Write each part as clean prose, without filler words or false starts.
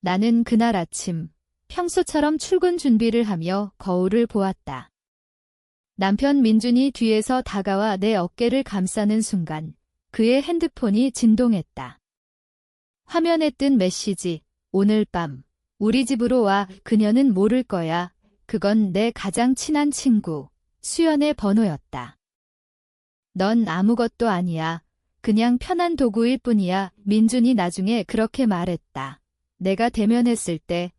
나는 그날 아침 평소처럼 출근 준비를 하며 거울을 보았다. 남편 민준이 뒤에서 다가와 내 어깨를 감싸는 순간 그의 핸드폰이 진동했다. 화면에 뜬 메시지, 오늘 밤 우리 집으로 와. 그녀는 모를 거야. 그건 내 가장 친한 친구, 수연의 번호였다. 넌 아무것도 아니야. 그냥 편한 도구일 뿐이야. 민준이 나중에 그렇게 말했다. 내가 대면했을 때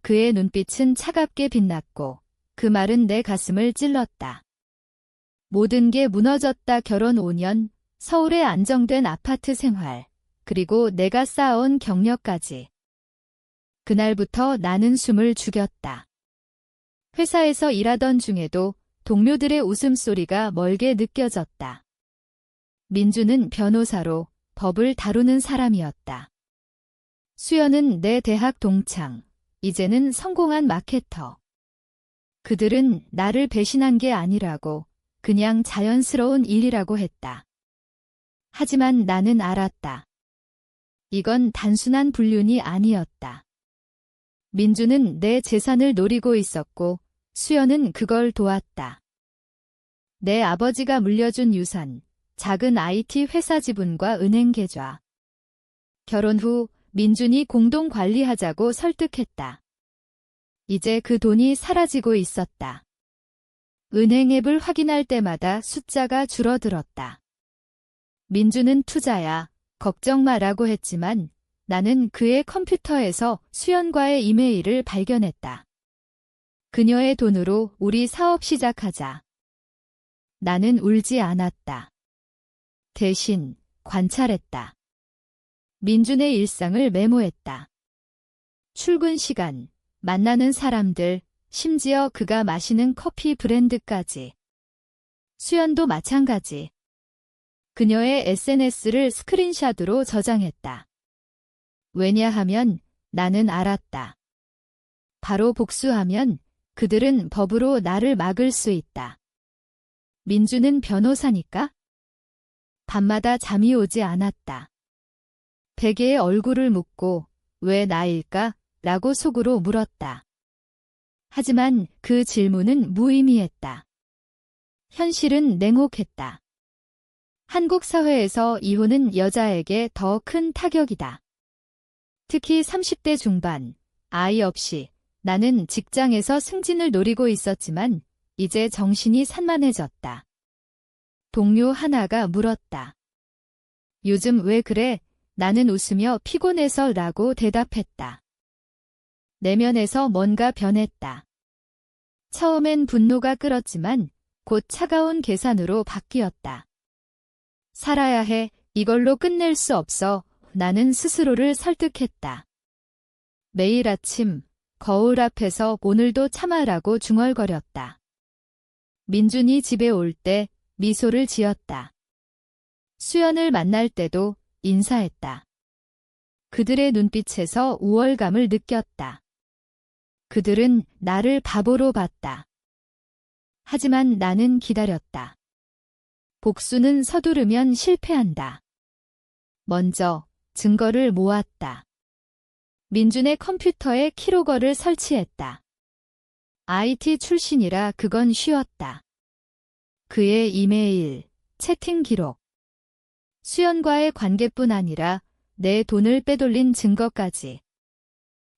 그의 눈빛은 차갑게 빛났고 그 말은 내 가슴을 찔렀다. 모든 게 무너졌다. 결혼 5년, 서울의 안정된 아파트 생활, 그리고 내가 쌓아온 경력까지. 그날부터 나는 숨을 죽였다. 회사에서 일하던 중에도 동료들의 웃음소리가 멀게 느껴졌다. 민주는 변호사로 법을 다루는 사람이었다. 수연은 내 대학 동창, 이제는 성공한 마케터. 그들은 나를 배신한 게 아니라고, 그냥 자연스러운 일이라고 했다. 하지만 나는 알았다. 이건 단순한 불륜이 아니었다. 민주는 내 재산을 노리고 있었고 수연은 그걸 도왔다. 내 아버지가 물려준 유산, 작은 IT 회사 지분과 은행 계좌. 결혼 후 민준이 공동 관리하자고 설득했다. 이제 그 돈이 사라지고 있었다. 은행 앱을 확인할 때마다 숫자가 줄어들었다. 민주는 투자야, 걱정 마라고 했지만 나는 그의 컴퓨터에서 수연과의 이메일을 발견했다. 그녀의 돈으로 우리 사업 시작하자. 나는 울지 않았다. 대신 관찰했다. 민준의 일상을 메모했다. 출근 시간, 만나는 사람들, 심지어 그가 마시는 커피 브랜드까지. 수연도 마찬가지. 그녀의 SNS를 스크린샷으로 저장했다. 왜냐하면 나는 알았다. 바로 복수하면 그들은 법으로 나를 막을 수 있다. 민주는 변호사니까? 밤마다 잠이 오지 않았다. 베개에 얼굴을 묻고 왜 나일까? 라고 속으로 물었다. 하지만 그 질문은 무의미했다. 현실은 냉혹했다. 한국 사회에서 이혼은 여자에게 더 큰 타격이다. 특히 30대 중반, 아이 없이 나는 직장에서 승진을 노리고 있었지만 이제 정신이 산만해졌다. 동료 하나가 물었다. 요즘 왜 그래? 나는 웃으며 피곤해서 라고 대답했다. 내면에서 뭔가 변했다. 처음엔 분노가 끓었지만 곧 차가운 계산으로 바뀌었다. 살아야 해, 이걸로 끝낼 수 없어. 나는 스스로를 설득했다. 매일 아침 거울 앞에서 오늘도 참아라고 중얼거렸다. 민준이 집에 올 때 미소를 지었다. 수연을 만날 때도 인사했다. 그들의 눈빛에서 우월감을 느꼈다. 그들은 나를 바보로 봤다. 하지만 나는 기다렸다. 복수는 서두르면 실패한다. 먼저 증거를 모았다. 민준의 컴퓨터에 키로거를 설치했다. IT 출신이라 그건 쉬웠다. 그의 이메일, 채팅 기록. 수연과의 관계뿐 아니라 내 돈을 빼돌린 증거까지.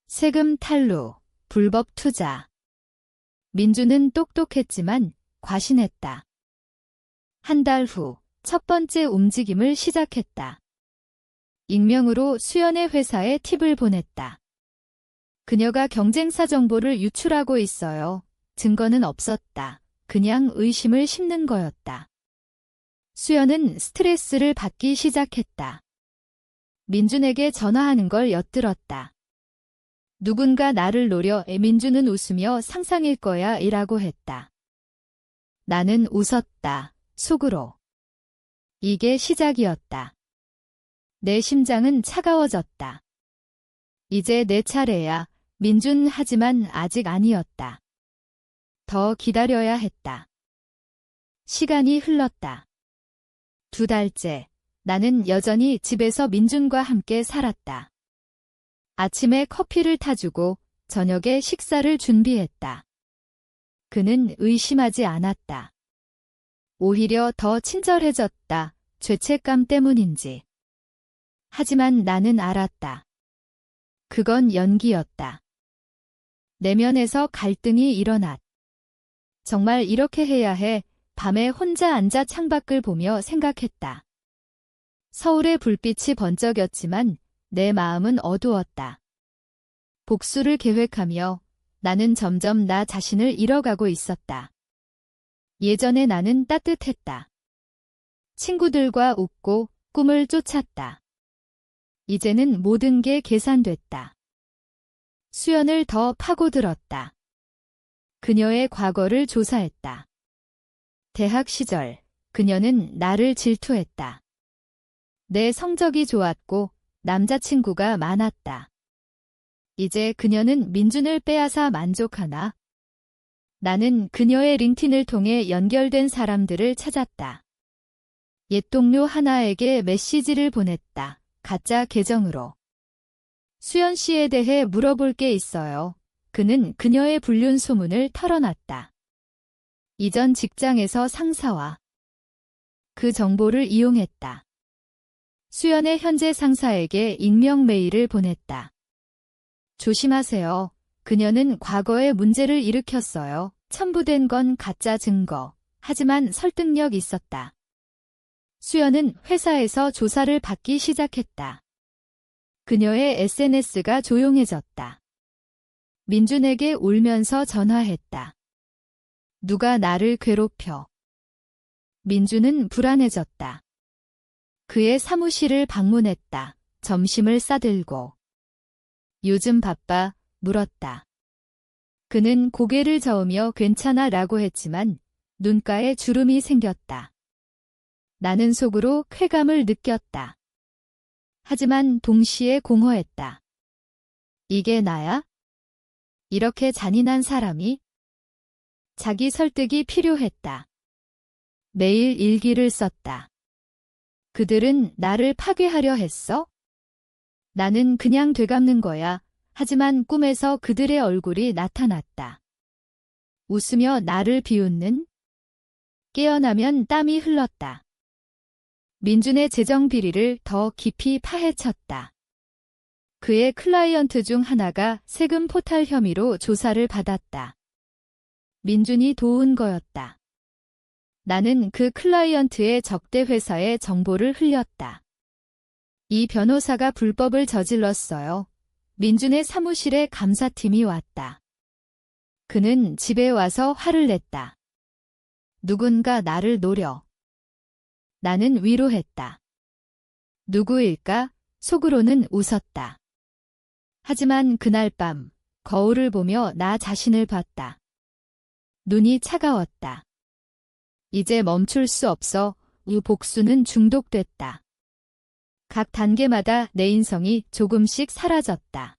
세금 탈루, 불법 투자. 민주는 똑똑했지만 과신했다. 한 달 후 첫 번째 움직임을 시작했다. 익명으로 수연의 회사에 팁을 보냈다. 그녀가 경쟁사 정보를 유출하고 있어요. 증거는 없었다. 그냥 의심을 심는 거였다. 수연은 스트레스를 받기 시작했다. 민준에게 전화하는 걸 엿들었다. 누군가 나를 노려. 민준은 웃으며 상상일 거야 이라고 했다. 나는 웃었다. 속으로. 이게 시작이었다. 내 심장은 차가워졌다. 이제 내 차례야. 민준. 하지만 아직 아니었다. 더 기다려야 했다. 시간이 흘렀다. 2달째. 나는 여전히 집에서 민준과 함께 살았다. 아침에 커피를 타주고 저녁에 식사를 준비했다. 그는 의심하지 않았다. 오히려 더 친절해졌다. 죄책감 때문인지. 하지만 나는 알았다. 그건 연기였다. 내면에서 갈등이 일어났. 정말 이렇게 해야 해. 밤에 혼자 앉아 창밖을 보며 생각했다. 서울의 불빛이 번쩍였지만 내 마음은 어두웠다. 복수를 계획하며 나는 점점 나 자신을 잃어가고 있었다. 예전에 나는 따뜻했다. 친구들과 웃고 꿈을 쫓았다. 이제는 모든 게 계산됐다. 수연을 더 파고들었다. 그녀의 과거를 조사했다. 대학 시절 그녀는 나를 질투했다. 내 성적이 좋았고 남자친구가 많았다. 이제 그녀는 민준을 빼앗아 만족하나? 나는 그녀의 링틴을 통해 연결된 사람들을 찾았다. 옛 동료 하나에게 메시지를 보냈다. 가짜 계정으로. 수연 씨에 대해 물어볼 게 있어요. 그는 그녀의 불륜 소문을 털어놨다. 이전 직장에서 상사와 그 정보를 이용했다. 수연의 현재 상사에게 익명 메일을 보냈다. 조심하세요. 그녀는 과거에 문제를 일으켰어요. 첨부된 건 가짜 증거. 하지만 설득력 있었다. 수연은 회사에서 조사를 받기 시작했다. 그녀의 SNS가 조용해졌다. 민준에게 울면서 전화했다. 누가 나를 괴롭혀. 민준은 불안해졌다. 그의 사무실을 방문했다. 점심을 싸들고. 요즘 바빠? 물었다. 그는 고개를 저으며 괜찮아 라고 했지만 눈가에 주름이 생겼다. 나는 속으로 쾌감을 느꼈다. 하지만 동시에 공허했다. 이게 나야? 이렇게 잔인한 사람이? 자기 설득이 필요했다. 매일 일기를 썼다. 그들은 나를 파괴하려 했어? 나는 그냥 되갚는 거야. 하지만 꿈에서 그들의 얼굴이 나타났다. 웃으며 나를 비웃는? 깨어나면 땀이 흘렀다. 민준의 재정 비리를 더 깊이 파헤쳤다. 그의 클라이언트 중 하나가 세금 포탈 혐의로 조사를 받았다. 민준이 도운 거였다. 나는 그 클라이언트의 적대 회사의 정보를 흘렸다. 이 변호사가 불법을 저질렀어요. 민준의 사무실에 감사팀이 왔다. 그는 집에 와서 화를 냈다. 누군가 나를 노려. 나는 위로했다. 누구일까? 속으로는 웃었다. 하지만 그날 밤 거울을 보며 나 자신을 봤다. 눈이 차가웠다. 이제 멈출 수 없어. 이 복수는 중독됐다. 각 단계마다 내 인성이 조금씩 사라졌다.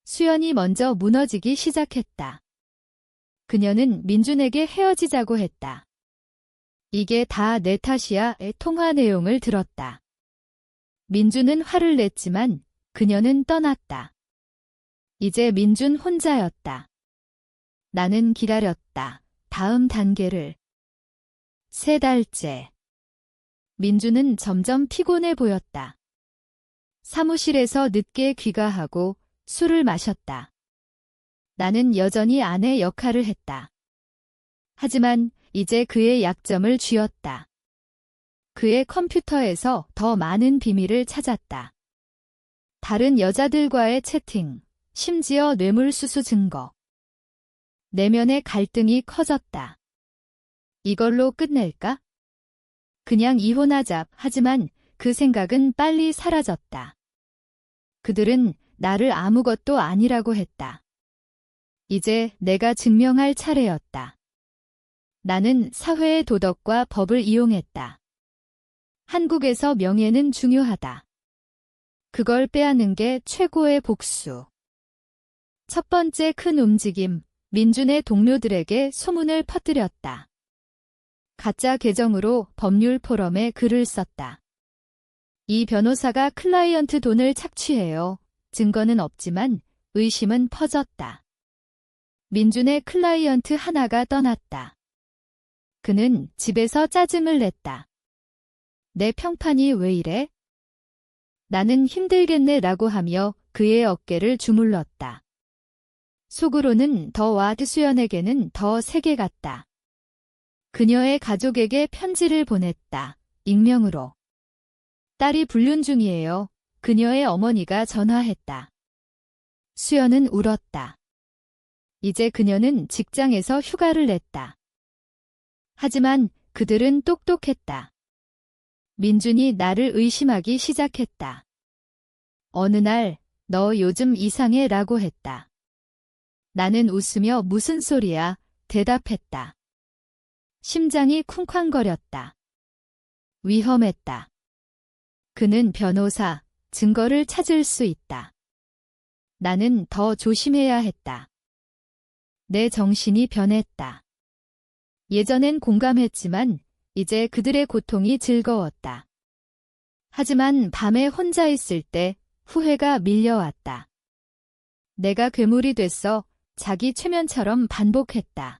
수연이 먼저 무너지기 시작했다. 그녀는 민준에게 헤어지자고 했다. 이게 다 내 탓이야의 통화 내용을 들었다. 민준은 화를 냈지만 그녀는 떠났다. 이제 민준 혼자였다. 나는 기다렸다. 다음 단계를. 3달째. 민준은 점점 피곤해 보였다. 사무실에서 늦게 귀가하고 술을 마셨다. 나는 여전히 아내 역할을 했다. 하지만 이제 그의 약점을 쥐었다. 그의 컴퓨터에서 더 많은 비밀을 찾았다. 다른 여자들과의 채팅, 심지어 뇌물수수 증거. 내면의 갈등이 커졌다. 이걸로 끝낼까? 그냥 이혼하자. 하지만 그 생각은 빨리 사라졌다. 그들은 나를 아무것도 아니라고 했다. 이제 내가 증명할 차례였다. 나는 사회의 도덕과 법을 이용했다. 한국에서 명예는 중요하다. 그걸 빼앗는 게 최고의 복수. 첫 번째 큰 움직임, 민준의 동료들에게 소문을 퍼뜨렸다. 가짜 계정으로 법률 포럼에 글을 썼다. 이 변호사가 클라이언트 돈을 착취해요. 증거는 없지만 의심은 퍼졌다. 민준의 클라이언트 하나가 떠났다. 그는 집에서 짜증을 냈다. 내 평판이 왜 이래? 나는 힘들겠네 라고 하며 그의 어깨를 주물렀다. 속으로는 더 와드 수연에게는 더 세게 갔다. 그녀의 가족에게 편지를 보냈다. 익명으로. 딸이 불륜 중이에요. 그녀의 어머니가 전화했다. 수연은 울었다. 이제 그녀는 직장에서 휴가를 냈다. 하지만 그들은 똑똑했다. 민준이 나를 의심하기 시작했다. 어느 날, 너 요즘 이상해 라고 했다. 나는 웃으며 무슨 소리야 대답했다. 심장이 쿵쾅거렸다. 위험했다. 그는 변호사, 증거를 찾을 수 있다. 나는 더 조심해야 했다. 내 정신이 변했다. 예전엔 공감했지만 이제 그들의 고통이 즐거웠다. 하지만 밤에 혼자 있을 때 후회가 밀려왔다. 내가 괴물이 됐어. 자기 최면처럼 반복했다.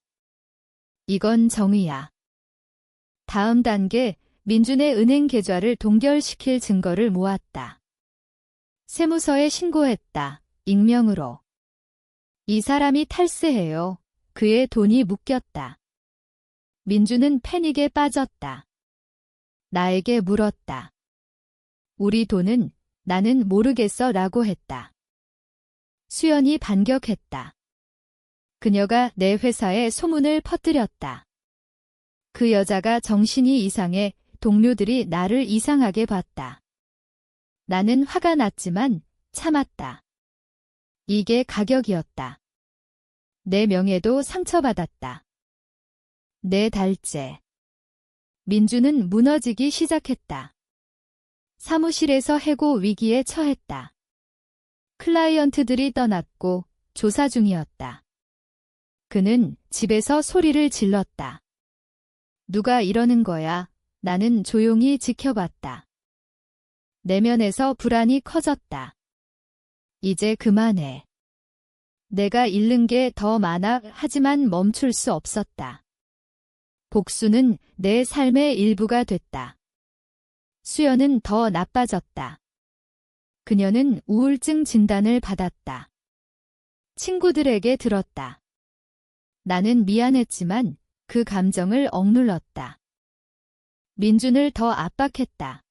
이건 정의야. 다음 단계, 민준의 은행 계좌를 동결시킬 증거를 모았다. 세무서에 신고했다. 익명으로. 이 사람이 탈세해요. 그의 돈이 묶였다. 민준은 패닉에 빠졌다. 나에게 물었다. 우리 돈은 나는 모르겠어 라고 했다. 수연이 반격했다. 그녀가 내 회사에 소문을 퍼뜨렸다. 그 여자가 정신이 이상해 동료들이 나를 이상하게 봤다. 나는 화가 났지만 참았다. 이게 가격이었다. 내 명예도 상처받았다. 네 달째. 민준은 무너지기 시작했다. 사무실에서 해고 위기에 처했다. 클라이언트들이 떠났고 조사 중이었다. 그는 집에서 소리를 질렀다. 누가 이러는 거야? 나는 조용히 지켜봤다. 내면에서 불안이 커졌다. 이제 그만해. 내가 잃는 게 더 많아. 하지만 멈출 수 없었다. 복수는 내 삶의 일부가 됐다. 수연은 더 나빠졌다. 그녀는 우울증 진단을 받았다. 친구들에게 들었다. 나는 미안했지만 그 감정을 억눌렀다. 민준을 더 압박했다.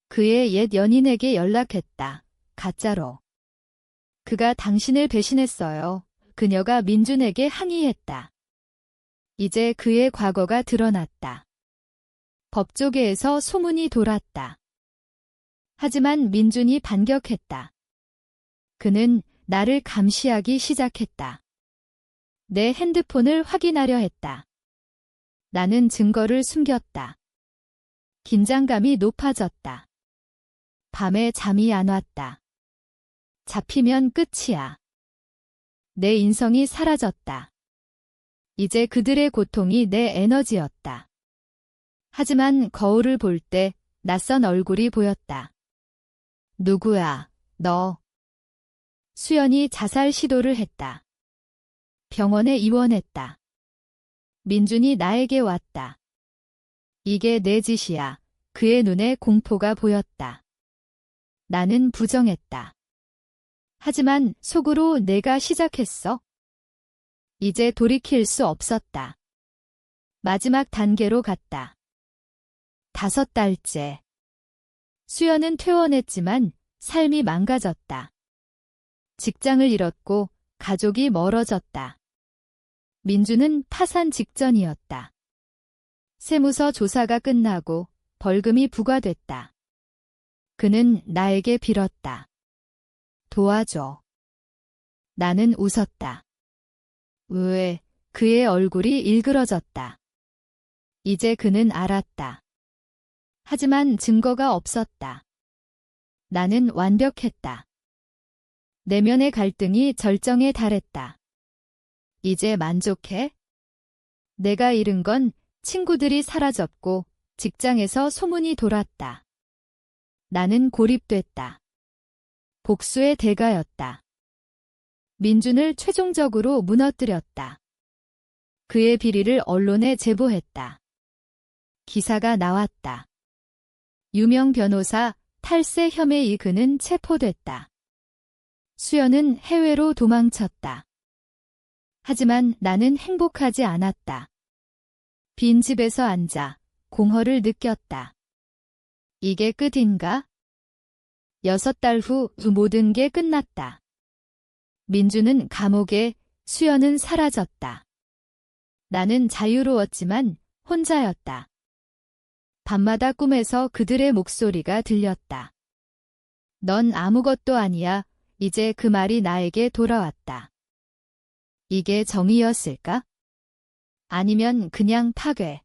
그의 옛 연인에게 연락했다. 가짜로. 그가 당신을 배신했어요. 그녀가 민준에게 항의했다. 이제 그의 과거가 드러났다. 법조계에서 소문이 돌았다. 하지만 민준이 반격했다. 그는 나를 감시하기 시작했다. 내 핸드폰을 확인하려 했다. 나는 증거를 숨겼다. 긴장감이 높아졌다. 밤에 잠이 안 왔다. 잡히면 끝이야. 내 인성이 사라졌다. 이제 그들의 고통이 내 에너지였다. 하지만 거울을 볼 때 낯선 얼굴이 보였다. 누구야, 너? 수연이 자살 시도를 했다. 병원에 입원했다. 민준이 나에게 왔다. 이게 내 짓이야. 그의 눈에 공포가 보였다. 나는 부정했다. 하지만 속으로 내가 시작했어. 이제 돌이킬 수 없었다. 마지막 단계로 갔다. 5달째. 수연은 퇴원했지만 삶이 망가졌다. 직장을 잃었고 가족이 멀어졌다. 민준은 파산 직전이었다. 세무서 조사가 끝나고 벌금이 부과됐다. 그는 나에게 빌었다. 도와줘. 나는 웃었다. 왜? 그의 얼굴이 일그러졌다. 이제 그는 알았다. 하지만 증거가 없었다. 나는 완벽했다. 내면의 갈등이 절정에 달했다. 이제 만족해? 내가 잃은 건 친구들이 사라졌고 직장에서 소문이 돌았다. 나는 고립됐다. 복수의 대가였다. 민준을 최종적으로 무너뜨렸다. 그의 비리를 언론에 제보했다. 기사가 나왔다. 유명 변호사 탈세 혐의 그는 체포됐다. 수연은 해외로 도망쳤다. 하지만 나는 행복하지 않았다. 빈 집에서 앉아 공허를 느꼈다. 이게 끝인가? 6달 후 모든 게 끝났다. 민주는 감옥에, 수연은 사라졌다. 나는 자유로웠지만 혼자였다. 밤마다 꿈에서 그들의 목소리가 들렸다. 넌 아무것도 아니야. 이제 그 말이 나에게 돌아왔다. 이게 정의였을까? 아니면 그냥 파괴.